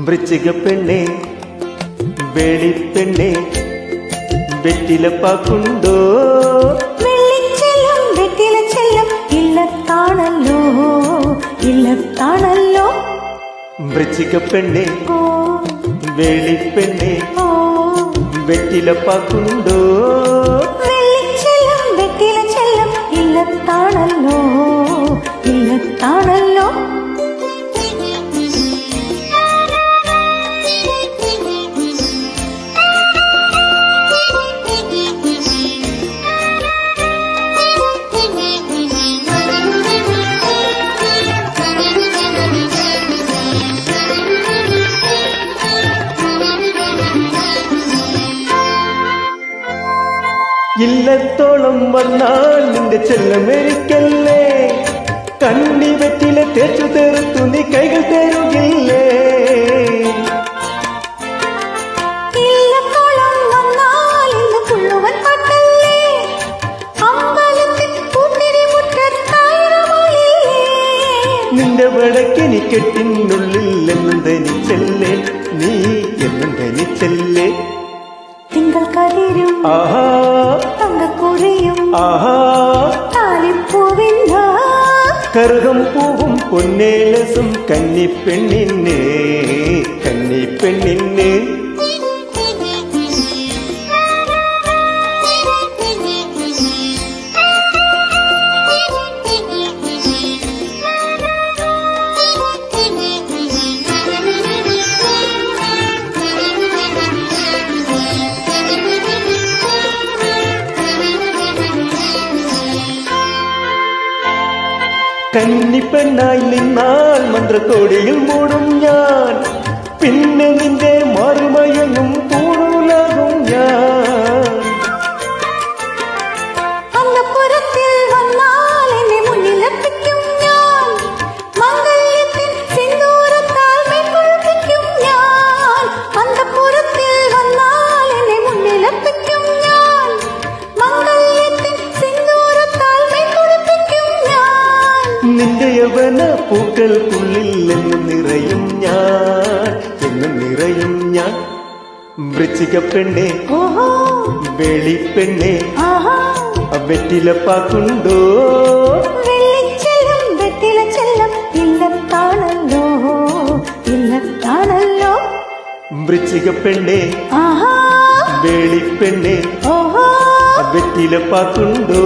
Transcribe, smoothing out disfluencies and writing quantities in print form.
വൃശ്ചിക പെണ്ണെ വെളിപ്പെണ്ണെ വെറ്റിലപ്പാക്കുണ്ടോ വെള്ളിച്ചെല്ലും വെറ്റിലച്ചെല്ലും ഇല്ലത്താണല്ലോ ഇല്ലത്താണല്ലോ വൃശ്ചിക പെണ്ണെ വെളിപ്പെണ്ണെ വെറ്റിലപ്പാക്കുണ്ടോ വെള്ളിച്ചെല്ലും വെറ്റിലച്ചെല്ലും ഇല്ലത്താണല്ലോ ഇല്ലത്താണല്ലോ ഇല്ലത്തോളം വന്നാൽ നിന്റെ ചെല്ലമേരിക്കല്ലേ കണ്ണി വെറ്റിലെ തേച്ചു തീർത്തു നീ കൈകൾ തരുകില്ലേ നിന്റെ വടക്കിനി കെട്ടിനുള്ളിൽ എന്നും ധനിച്ചല്ലേ നീ എന്നും ധനിച്ചല്ലേ തിങ്കൾ കതിരും തങ്കക്കുറിയും താലിപ്പൂവിൻ കറുകം പൂവും പൊന്നേലസും കന്നിപ്പെണ്ണിന് കന്നിപ്പെണ്ണിന് കന്നിപ്പെണ്ണായി നിന്നാൽ മന്ത്രത്തോടിയിൽ മൂടും ഞാൻ പിന്നെ നിന്റെ മറുമയങ്ങും പൂണൂലാകും ഞാൻ അന്തഃപുരത്തിൽ വന്നാൽ എന്നെ മുന്നിലെത്തിക്കും ഞാൻ മംഗല്യത്തിൻ സിന്ദൂരത്താൽ മേൽക്കൊള്ളിക്കും ഞാൻ അന്തഃപുരത്തിൽ വന്നാൽ എന്നെ മുന്നിലെത്തിക്കും ഞാൻ മംഗല്യത്തിൻ സിന്ദൂരത്താൽ മേൽക്കൊള്ളിക്കും ഞാൻ നിന്റെ യവന പൂക്കൾക്കുള്ളിൽ എന്നും നിറയും ഞാൻ വൃശ്ചിക പെണ്ണെ വെളിപ്പെണ്ണെ വെറ്റിലപ്പാക്കുണ്ടോ വെള്ളിച്ചെല്ലും വെറ്റിലച്ചെല്ലും ഇല്ലത്താണല്ലോ ഇല്ലത്താണല്ലോ വൃശ്ചിക പെണ്ണെ വെളിപ്പെണ്ണെ വെറ്റിലപ്പാക്കുണ്ടോ